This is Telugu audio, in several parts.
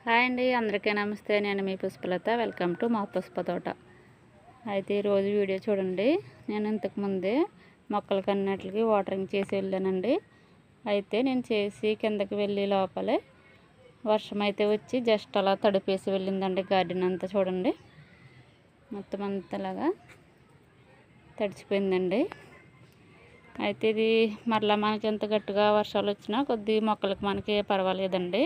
హాయ్ అండి, అందరికీ నమస్తే. నేను మీ పుష్పలత. వెల్కమ్ టు మా పుష్ప తోట. అయితే ఈరోజు వీడియో చూడండి. నేను ఇంతకుముందే మొక్కలకి అన్నిటికి వాటరింగ్ చేసి వెళ్ళానండి. అయితే నేను చేసి కిందకి వెళ్ళి లోపలే వర్షం అయితే వచ్చి జస్ట్ అలా తడిపేసి వెళ్ళిందండి. గార్డెన్ అంతా చూడండి, మొత్తం అంతలాగా తడిచిపోయిందండి. అయితే ఇది మరలా మనకి ఎంత గట్టిగా వర్షాలు వచ్చినా కొద్ది మొక్కలకి మనకి పర్వాలేదండి.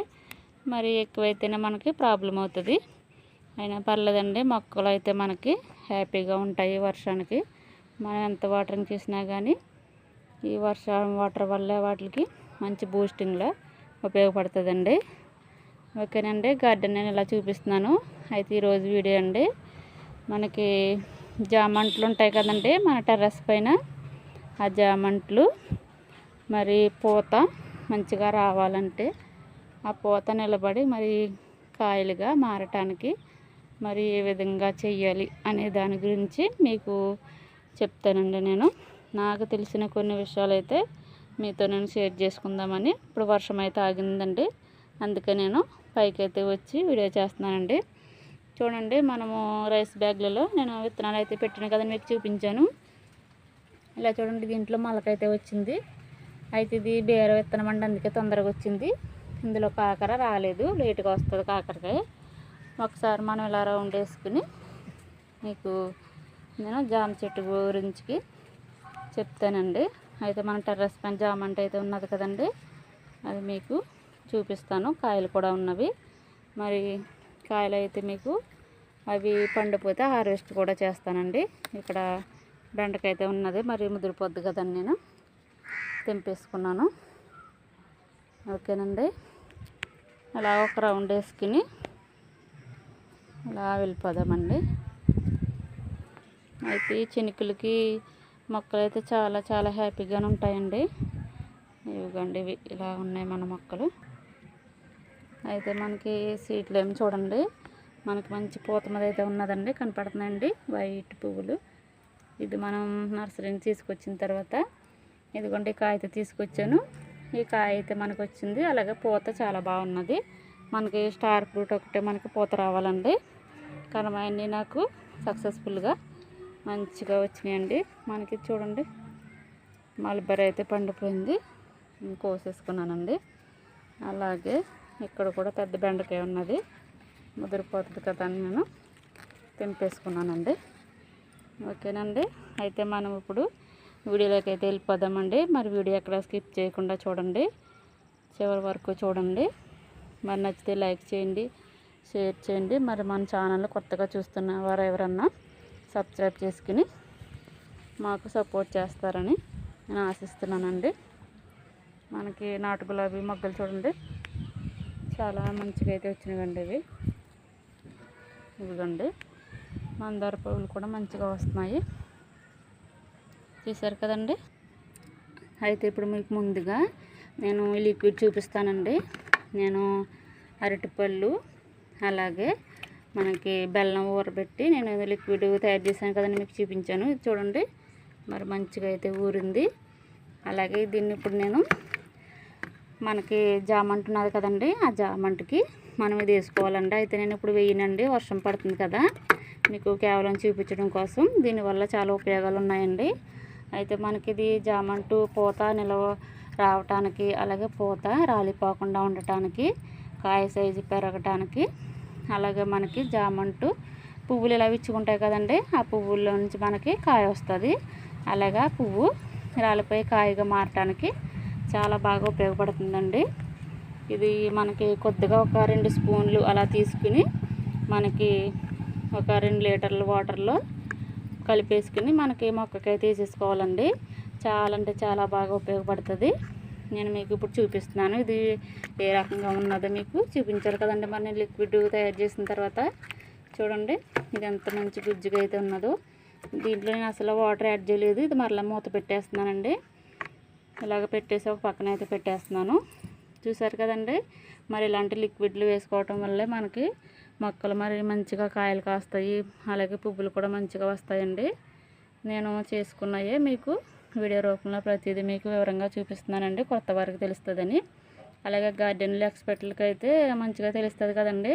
మరి ఎక్కువైతేనే మనకి ప్రాబ్లం అవుతుంది. అయినా పర్లేదండి, మొక్కలు అయితే మనకి హ్యాపీగా ఉంటాయి. వర్షానికి మనం ఎంత వాటరింగ్ చేసినా కానీ ఈ వాటర్ వల్ల వాటికి మంచి బూస్టింగ్లో ఉపయోగపడుతుందండి. ఓకేనండి, గార్డెన్ నేను ఇలా చూపిస్తున్నాను. అయితే ఈరోజు వీడియో అండి, మనకి జామంట్లు ఉంటాయి కదండి మన టెర్రస్ పైన. ఆ జామంట్లు మరి పూత మంచిగా రావాలంటే ఆ పూత నిలబడి మరి కాయలుగా మారటానికి మరి ఏ విధంగా చెయ్యాలి అనే దాని గురించి మీకు చెప్తానండి. నేను నాకు తెలిసిన కొన్ని విషయాలు అయితే మీతో నేను షేర్ చేసుకుందామని. ఇప్పుడు వర్షం అయితే ఆగిందండి, అందుకే నేను పైకి అయితే వచ్చి వీడియో చేస్తున్నానండి. చూడండి, మనము రైస్ బ్యాగ్లలో నేను విత్తనాలు అయితే పెట్టాను కదండి, మీకు చూపించాను. ఇలా చూడండి, దీంట్లో మొలకైతే వచ్చింది. అయితే ఇది బీర విత్తనం అండి, అందుకే తొందరగా వచ్చింది. ఇందులో కాకర రాలేదు, లేటుగా వస్తుంది కాకరకాయ. ఒకసారి మనం ఇలా రౌండ్ వేసుకుని మీకు నేను జామ చెట్టు గురించి చెప్తానండి. అయితే మన టెర్రస్ పైన జామంట అయితే ఉన్నది కదండి, అది మీకు చూపిస్తాను. కాయలు కూడా ఉన్నవి. మరి కాయలు అయితే మీకు అవి పండిపోతే హార్వెస్ట్ కూడా చేస్తానండి. ఇక్కడ బెండకాయ అయితే ఉన్నది, మరి ముదిరిపోద్ది కదండి, నేను తెంపేసుకున్నాను. ఓకేనండి, అలా ఒక రౌండ్ వేసుకుని అలా వెళ్ళిపోదామండి. అయితే చినుకులకి మొక్కలు అయితే చాలా చాలా హ్యాపీగానే ఉంటాయండి. ఇవిగండి, ఇవి ఇలా ఉన్నాయి మన మొక్కలు. అయితే మనకి సీట్లు ఏమి చూడండి, మనకి మంచి పూత మీద అయితే ఉన్నదండి, కనపడుతున్నాయండి వైట్ పువ్వులు. ఇది మనం నర్సరీని తీసుకొచ్చిన తర్వాత ఇదిగోండి కాయ అయితే తీసుకొచ్చాను. ఈ కాయ అయితే మనకు వచ్చింది. అలాగే పూత చాలా బాగున్నది. మనకి స్టార్ ఫ్రూట్ ఒకటే మనకి పూత రావాలండి, కానీ అన్నీ నాకు సక్సెస్ఫుల్గా మంచిగా వచ్చినాయండి. మనకి చూడండి, మల్బరీ అయితే పండిపోయింది, కోసేసుకున్నానండి. అలాగే ఇక్కడ కూడా పెద్ద బెండకాయ ఉన్నది, ముదిరిపోతుంది కదా అని నేను తెంపేసుకున్నానండి. ఓకేనండి, అయితే మనం ఇప్పుడు వీడియోలోకి అయితే వెళ్ళిపోదామండి. మరి వీడియో ఎక్కడ స్కిప్ చేయకుండా చూడండి, చివరి వరకు చూడండి. మరి నచ్చితే లైక్ చేయండి, షేర్ చేయండి. మరి మన ఛానల్ కొత్తగా చూస్తున్న వారు ఎవరన్నా సబ్స్క్రైబ్ చేసుకుని మాకు సపోర్ట్ చేస్తారని నేను ఆశిస్తున్నానండి. మనకి నాటు గులాబీ మొగ్గలు చూడండి, చాలా మంచిగా అయితే వచ్చినాయండి. ఇవిగండి మందార పువ్వులు కూడా మంచిగా వస్తున్నాయి, చూసారు కదండి. అయితే ఇప్పుడు మీకు ముందుగా నేను లిక్విడ్ చూపిస్తానండి. నేను అరటిపళ్ళు అలాగే మనకి బెల్లం ఊరబెట్టి నేను లిక్విడ్ తయారు చేశాను కదండి, మీకు చూపించాను. ఇది చూడండి, మరి మంచిగా అయితే ఊరింది. అలాగే దీన్ని ఇప్పుడు నేను మనకి జామంట ఉన్నది కదండి, ఆ జామంటకి మనం ఇది వేసుకోవాలండి. అయితే నేను ఇప్పుడు వేయనండి, వర్షం పడుతుంది కదా, మీకు కేవలం చూపించడం కోసం. దీనివల్ల చాలా ఉపయోగాలు ఉన్నాయండి. అయితే మనకి ఇది జామంటు పూత నిలవ రావటానికి, అలాగే పూత రాలిపోకుండా ఉండటానికి, కాయ సైజు పెరగటానికి, అలాగే మనకి జామంటు పువ్వులు ఇలా విచ్చుకుంటాయి కదండి, ఆ పువ్వుల్లో నుంచి మనకి కాయ వస్తుంది. అలాగా పువ్వు రాలిపోయి కాయగా మారటానికి చాలా బాగా ఉపయోగపడుతుందండి. ఇది మనకి కొద్దిగా ఒక 2 స్పూన్లు అలా తీసుకుని మనకి ఒక 2 లీటర్ల వాటర్లో కలిపేసుకుని మనకి మొక్కకైతే తీసేసుకోవాలండి. చాలా అంటే చాలా బాగా ఉపయోగపడుతుంది. నేను మీకు ఇప్పుడు చూపిస్తున్నాను, ఇది ఏ రకంగా ఉన్నదో మీకు చూపించాలి కదండి. మరి నేను లిక్విడ్ తయారు చేసిన తర్వాత చూడండి, ఇది ఎంత మంచి గుజ్జుగా అయితే ఉన్నదో. దీంట్లో నేను అసలు వాటర్ యాడ్ చేయలేదు, ఇది మరలా మూత పెట్టేస్తున్నానండి. ఇలాగ పెట్టేసి ఒక పక్కన అయితే పెట్టేస్తున్నాను, చూసారు కదండి. మరి ఇలాంటి లిక్విడ్లు వేసుకోవటం వల్లే మనకి మొక్కలు మరి మంచిగా కాయలు కాస్తాయి, అలాగే పువ్వులు కూడా మంచిగా వస్తాయండి. నేను చేసుకున్నాయే మీకు వీడియో రూపంలో ప్రతిదీ మీకు వివరంగా చూపిస్తున్నానండి, కొత్త వారికి తెలుస్తుందని. అలాగే గార్డెన్లు ఎక్స్పర్ట్లకి అయితే మంచిగా తెలుస్తుంది కదండి.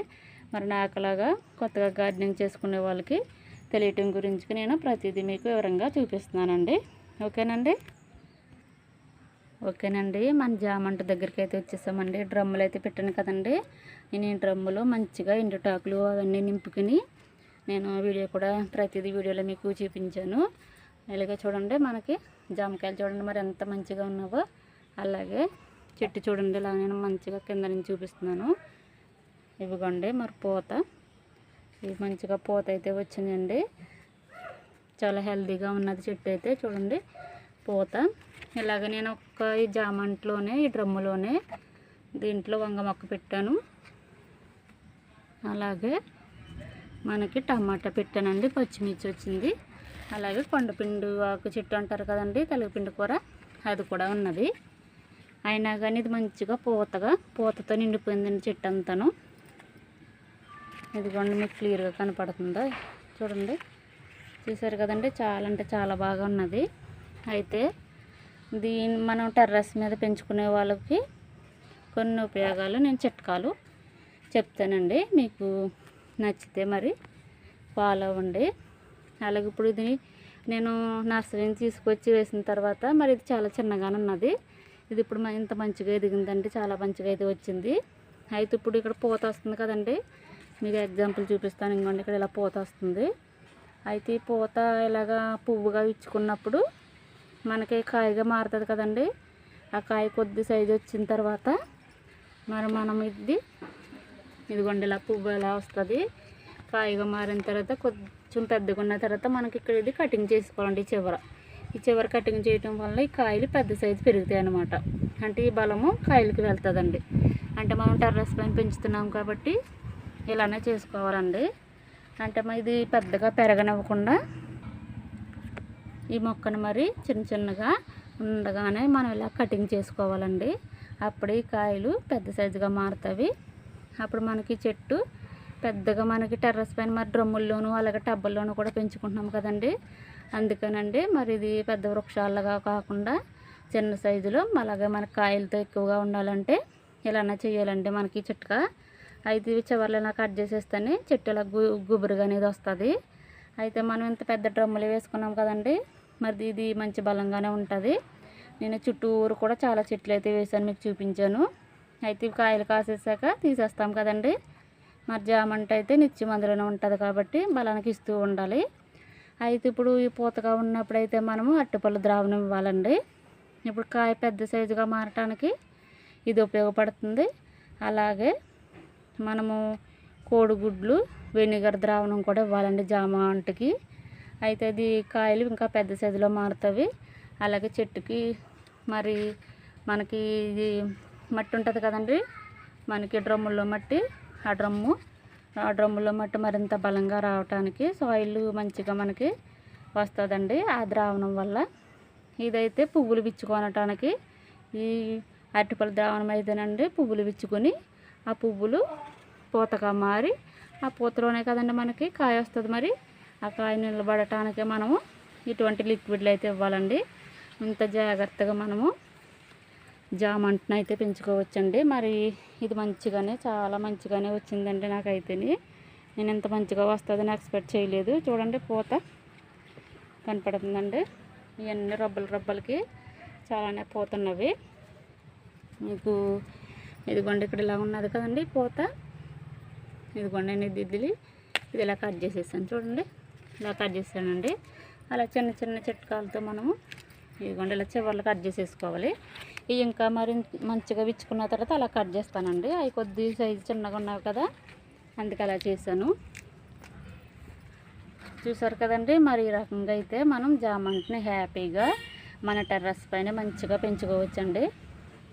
మరి నాకులాగా కొత్తగా గార్డెనింగ్ చేసుకునే వాళ్ళకి తెలియటం గురించి నేను ప్రతిదీ మీకు వివరంగా చూపిస్తున్నానండి. ఓకేనండి. మన జామంట దగ్గరికి అయితే వచ్చేసామండి. డ్రమ్ములు అయితే పెట్టాను కదండి. నేను ఈ డ్రమ్ములో మంచిగా ఎండుటాకులు అవన్నీ నింపుకుని నేను వీడియో కూడా ప్రతిదీ వీడియోలో మీకు చూపించాను. ఇలాగే చూడండి, మనకి జామకాయలు చూడండి మరి ఎంత మంచిగా ఉన్నావో. అలాగే చెట్టు చూడండి, ఇలా నేను మంచిగా కింద నుంచి చూపిస్తున్నాను. ఇవిగోండి మరి పూత, ఇవి మంచిగా పూత అయితే వచ్చిందండి. చాలా హెల్తీగా ఉన్నది చెట్టు అయితే చూడండి పూత. ఇలాగ నేను ఈ జామంట్లోనే ఈ డ్రమ్ములోనే దీంట్లో వంగ మొక్క పెట్టాను. అలాగే మనకి టమాటా పెట్టానండి, పచ్చిమిర్చి వచ్చింది. అలాగే కొండపిండి ఆకు చెట్టు అంటారు కదండి, తెలగపిండి కూర, అది కూడా ఉన్నది. అయినా కానీ ఇది మంచిగా పూతతో నిండిపోయిందండి చెట్టు అంతాను. ఇదిగోండి మీకు క్లియర్గా కనపడుతుందా చూడండి, చూసారు కదండి. చాలా అంటే చాలా బాగా ఉన్నది. అయితే దీన్ని మనం టెర్రస్ మీద పెంచుకునే వాళ్ళకి కొన్ని ఉపయోగాలు, నేను చిట్కాలు చెప్తానండి. మీకు నచ్చితే మరి ఫాలో అవ్వండి. అలాగే ఇప్పుడు ఇది నేను నర్సరీని తీసుకొచ్చి వేసిన తర్వాత మరి ఇది చాలా చిన్నగానే ఉన్నది. ఇది ఇప్పుడు ఇంత మంచిగా ఎదిగిందండి, చాలా మంచిగా అయితే వచ్చింది. అయితే ఇప్పుడు ఇక్కడ పూత వస్తుంది కదండి, మీకు ఎగ్జాంపుల్ చూపిస్తాను. ఇంకోండి ఇక్కడ ఇలా పూత వస్తుంది. అయితే ఈ పూత ఇలాగా పువ్వుగా ఇచ్చుకున్నప్పుడు మనకి కాయగా మారుతుంది కదండి. ఆ కాయ కొద్ది సైజు వచ్చిన తర్వాత మరి మనం ఇదిగోండి ఇలా పువ్వు ఎలా వస్తుంది. కాయగా మారిన తర్వాత కొంచెం పెద్దగా ఉన్న తర్వాత మనకి ఇక్కడ ఇది కటింగ్ చేసుకోవాలండి. ఈ చివర కటింగ్ చేయటం వల్ల ఈ కాయలు పెద్ద సైజు పెరుగుతాయి అన్నమాట. అంటే ఈ బలము కాయలకి వెళ్తుందండి. అంటే మనం టెర్రస్ పైన పెంచుతున్నాం కాబట్టి ఇలానే చేసుకోవాలండి. అంటే ఇది పెద్దగా పెరగనివ్వకుండా ఈ మొక్కను మరి చిన్నగా ఉండగానే మనం ఇలా కటింగ్ చేసుకోవాలండి. అప్పుడు ఈ కాయలు పెద్ద సైజుగా మారుతాయి. అప్పుడు మనకి చెట్టు పెద్దగా మనకి టెర్రస్ పైన మరి డ్రమ్ముల్లోనూ అలాగే టబ్బుల్లోనూ కూడా పెంచుకుంటున్నాం కదండి. అందుకనండి మరి ఇది పెద్ద వృక్షాలుగా కాకుండా చిన్న సైజులో అలాగే మన కాయలతో ఎక్కువగా ఉండాలంటే ఇలానే చేయాలండి మనకి చిట్కా. అయితే ఇవి చివర్లో ఇలా కట్ చేసేస్తేనే చెట్టు ఇలా గుబురుగా అనేది వస్తుంది. అయితే మనం ఇంత పెద్ద డ్రమ్ములు వేసుకున్నాం కదండి, మరి ఇది మంచి బలంగానే ఉంటుంది. నేను చుట్టూరు కూడా చాలా చెట్లు అయితే వేసాను, మీకు చూపించాను. అయితే కాయలు కాసేసాక తీసేస్తాం కదండి. మరి జామంట అయితే నిత్యం అందులోనే ఉంటుంది కాబట్టి బలానికి ఇస్తూ ఉండాలి. అయితే ఇప్పుడు ఈ పూతగా ఉన్నప్పుడైతే మనము అరటిపళ్ళు ద్రావణం ఇవ్వాలండి. ఇప్పుడు కాయ పెద్ద సైజుగా మారటానికి ఇది ఉపయోగపడుతుంది. అలాగే మనము కోడిగుడ్లు వెనిగర్ ద్రావణం కూడా ఇవ్వాలండి జామంటకి. అయితే అది కాయలు ఇంకా పెద్ద సైజులో మారుతాయి. అలాగే చెట్టుకి మరి మనకి ఇది మట్టి ఉంటుంది కదండి, మనకి డ్రమ్ముల్లో మట్టి, ఆ డ్రమ్ములో మట్టి మరింత బలంగా రావటానికి సాయిల్ మంచిగా మనకి వస్తుందండి ఆ ద్రావణం వల్ల. ఇదైతే పువ్వులు విచ్చుకోనటానికి ఈ అరటిపళ్ళ ద్రావణం అయితేనండి పువ్వులు విచ్చుకొని ఆ పువ్వులు పూతగా మారి ఆ పూతలోనే కదండి మనకి కాయ వస్తుంది. మరి ఆ కాయ నిలబడటానికి మనము ఇటువంటి లిక్విడ్లు అయితే ఇవ్వాలండి. ఇంత జాగ్రత్తగా మనము జామంటను అయితే పెంచుకోవచ్చండి. మరి ఇది చాలా మంచిగానే వచ్చిందండి నాకైతే. నేను ఇంత మంచిగా వస్తుందని ఎక్స్పెక్ట్ చేయలేదు. చూడండి పూత కనపడుతుందండి. ఇవన్నీ రబ్బలకి చాలానే పోతున్నవి. మీకు ఇదిగోండి ఇక్కడ ఇలా ఉన్నది కదండి పూత. ఇదిగోండి నేను ఇది ఇలా కట్ చేసేసాను. చూడండి ఇలా కట్ చేసానండి. అలా చిన్న చిట్కాలతో మనము ఇదిగోండి ఇలా చివర్లు కట్ చేసేసుకోవాలి. ఇవి ఇంకా మరి మంచిగా విచ్చుకున్న తర్వాత అలా కట్ చేస్తానండి. అవి కొద్ది సైజు చిన్నగా ఉన్నవి కదా, అందుకే అలా చేశాను. చూసారు కదండి. మరి ఈ రకంగా అయితే మనం జామంటిని హ్యాపీగా మన టెర్రస్ పైన మంచిగా పెంచుకోవచ్చండి.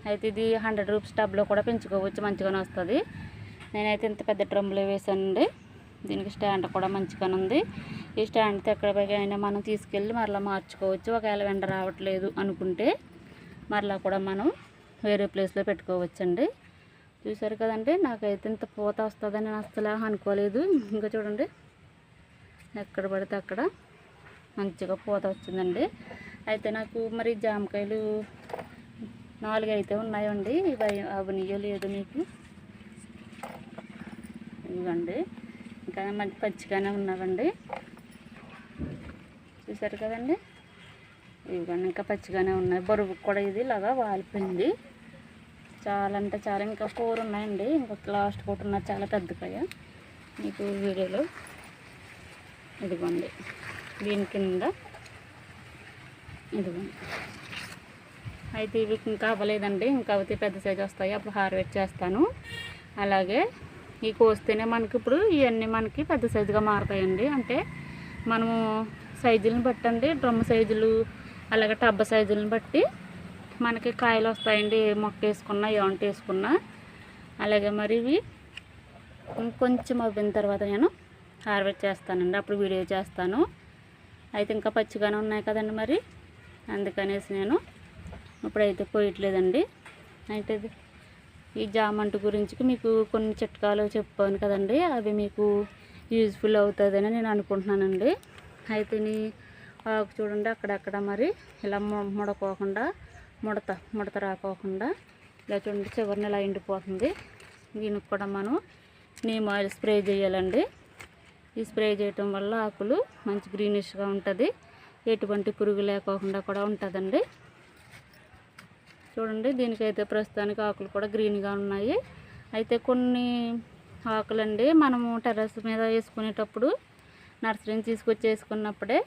అయితే ఇది 100 రూపీస్ టబ్లో కూడా పెంచుకోవచ్చు, మంచిగానే వస్తుంది. నేనైతే ఇంత పెద్ద డ్రమ్లో వేసానండి. దీనికి స్టాండ్ కూడా మంచిగానే ఉంది. ఈ స్టాండ్తో ఎక్కడికైనా మనం తీసుకెళ్ళి మరలా మార్చుకోవచ్చు. ఒకవేళ ఎండ రావట్లేదు అనుకుంటే మరలా కూడా మనం వేరే ప్లేస్లో పెట్టుకోవచ్చండి. చూసారు కదండి. నాకైతే ఇంత పూత వస్తుందని నేను అసలు అనుకోలేదు. ఇంకా చూడండి ఎక్కడ పడితే అక్కడ మంచిగా పూత వచ్చిందండి. అయితే నాకు మరి జామకాయలు 4 అయితే ఉన్నాయండి. ఇవి అవనియో లేదు మీకు, ఇవ్వండి. ఇంకా మంచి పచ్చిగానే ఉన్నావండి, చూసారు కదండి. ఇవ్వండి ఇంకా పచ్చిగానే ఉన్నాయి. బరువు కూడా ఇది ఇలాగా వాలిపోయింది. చాలా అంటే చాలా, ఇంకా 4 ఉన్నాయండి. ఇంకొక లాస్ట్ ఒకటి ఉన్నది, చాలా పెద్ద కాయ. మీకు వీడియోలో ఇదిగోండి, దీని కింద ఇదిగోండి. అయితే ఇవి ఇంకా అవ్వలేదండి, ఇంకా అవుతే పెద్ద సైజు వస్తాయి, అప్పుడు హార్వెస్ట్ చేస్తాను. అలాగే ఈ కోస్తేనే మనకి ఇప్పుడు ఇవన్నీ మనకి పెద్ద సైజుగా మారుతాయండి. అంటే మనము సైజులను బట్టి అండి, డ్రమ్ సైజులు అలాగే టబ్బ సైజులను బట్టి మనకి కాయలు వస్తాయండి. ఏ మొక్క వేసుకున్నా, ఏ వంట వేసుకున్నా. అలాగే మరి ఇవి ఇంకొంచెం అవ్విన తర్వాత నేను హార్వెస్ట్ చేస్తానండి, అప్పుడు వీడియో చేస్తాను. అయితే ఇంకా పచ్చిగానే ఉన్నాయి కదండి, మరి అందుకనేసి నేను ఇప్పుడైతే పోయట్లేదండి. అయితే ఈ జామంటి గురించి మీకు కొన్ని చిట్కాలు చెప్పాను కదండి, అవి మీకు యూజ్ఫుల్ అవుతుందని నేను అనుకుంటున్నానండి. అయితే ఆకు చూడండి అక్కడక్కడ మరి ఇలా ముడకోకుండా, ముడత రాకోకుండా ఇలా చూడండి, చివరిని ఇలా ఎండిపోతుంది. దీనికి కూడా మనం నీమ్ ఆయిల్ స్ప్రే చేయాలండి. ఈ స్ప్రే చేయటం వల్ల ఆకులు మంచి గ్రీనిష్గా ఉంటుంది, ఎటువంటి పురుగు లేకోకుండా కూడా ఉంటుందండి. చూడండి దీనికైతే ప్రస్తుతానికి ఆకులు కూడా గ్రీన్గా ఉన్నాయి. అయితే కొన్ని ఆకులండి మనము టెర్రస్ మీద వేసుకునేటప్పుడు నర్సరీని తీసుకొచ్చి వేసుకున్నప్పుడే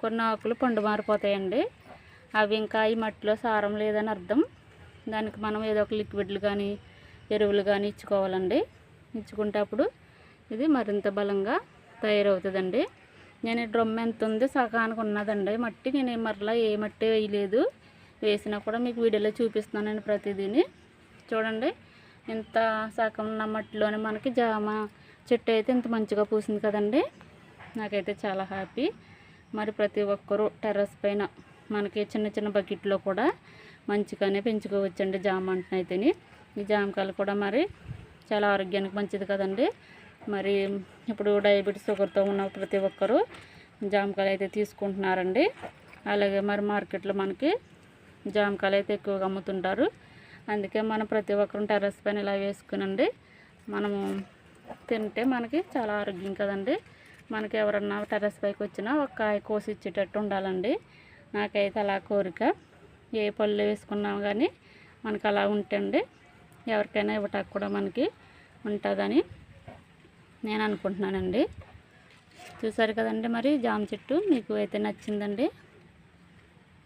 కొన్ని ఆకులు పండు మారిపోతాయండి. అవి ఇంకా ఈ మట్టిలో సారం లేదని అర్థం. దానికి మనం ఏదో ఒక లిక్విడ్లు కానీ ఎరువులు కానీ ఇచ్చుకోవాలండి. ఇచ్చుకుంటే అప్పుడు ఇది మరింత బలంగా తయారవుతుందండి. నేను డ్రమ్ ఎంత ఉంది, సగానికి ఉన్నదండి మట్టి. నేను మరలా ఏ మట్టి వేయలేదు, వేసినా కూడా మీకు వీడియోలో చూపిస్తున్నానండి ప్రతిదీని. చూడండి ఇంత సగం ఉన్న మట్టిలోనే మనకి జామ చెట్టు అయితే ఇంత మంచిగా పూసింది కదండి. నాకైతే చాలా హ్యాపీ. మరి ప్రతి ఒక్కరూ టెర్రస్ పైన మనకి చిన్న చిన్న బకెట్లో కూడా మంచిగానే పెంచుకోవచ్చండి జామ అంటున్నైతేని. ఈ జామకాయలు కూడా మరి చాలా ఆరోగ్యానికి మంచిది కదండి. మరి ఇప్పుడు డయాబెటీస్ షుగర్తో ఉన్న ప్రతి ఒక్కరూ జామకాయలు అయితే తీసుకుంటున్నారండి. అలాగే మరి మార్కెట్లో మనకి జామకాయలు అయితే ఎక్కువగా అమ్ముతుంటారు. అందుకే మనం ప్రతి ఒక్కరు టెర్రస్ పైన ఇలా వేసుకునండి మనము తింటే మనకి చాలా ఆరోగ్యం కదండి. మనకి ఎవరన్నా టెర్రస్ పైకి వచ్చినా ఒక కాయ కోసి ఇచ్చేటట్టు ఉండాలండి. నాకైతే అలా కోరిక. ఏ పళ్ళు వేసుకున్నాం కానీ మనకు అలా ఉంటండి, ఎవరికైనా ఇవ్వటానికి కూడా మనకి ఉంటుందని నేను అనుకుంటున్నానండి. చూసారు కదండి, మరి జామ చెట్టు మీకు అయితే నచ్చిందండి.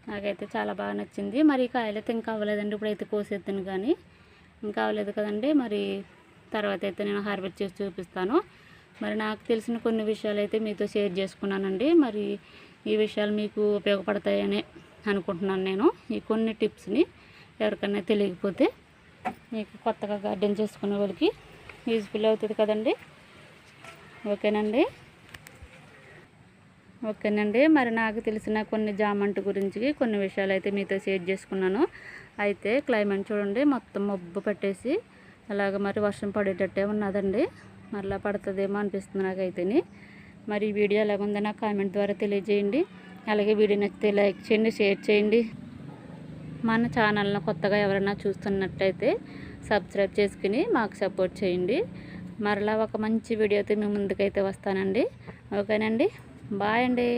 నాకైతే చాలా బాగా నచ్చింది. మరి కాయలు అయితే ఇంకా అవ్వలేదండి, ఇప్పుడైతే కోసేద్దాను కానీ ఇంకా అవ్వలేదు కదండి. మరి తర్వాత అయితే నేను హార్వెస్ట్ చేసి చూపిస్తాను. మరి నాకు తెలిసిన కొన్ని విషయాలు అయితే మీతో షేర్ చేసుకున్నానండి. మరి ఈ విషయాలు మీకు ఉపయోగపడతాయని అనుకుంటున్నాను నేను. ఈ కొన్ని టిప్స్ని ఎవరికైనా తెలియకపోతే మీకు కొత్తగా గార్డెన్ చేసుకునే వాళ్ళకి యూజ్ఫుల్ అవుతుంది కదండి. ఓకేనండి. మరి నాకు తెలిసిన కొన్ని జామంటి గురించి కొన్ని విషయాలు అయితే మీతో షేర్ చేసుకున్నాను. అయితే క్లైమేట్ చూడండి మొత్తం మబ్బు పట్టేసి అలాగ మరి వర్షం పడేటట్టే ఉన్నదండి. మరలా పడుతుందేమో అనిపిస్తుంది నాకైతేని. మరి ఈ వీడియో ఎలాగుందో నాకు కామెంట్ ద్వారా తెలియజేయండి. అలాగే వీడియో నచ్చితే లైక్ చేయండి, షేర్ చేయండి. మన ఛానల్ను కొత్తగా ఎవరైనా చూస్తున్నట్టయితే సబ్స్క్రైబ్ చేసుకుని మాకు సపోర్ట్ చేయండి. మరలా ఒక మంచి వీడియోతో మీ ముందుకైతే వస్తానండి. ఓకేనండి, బాయ్ అండి.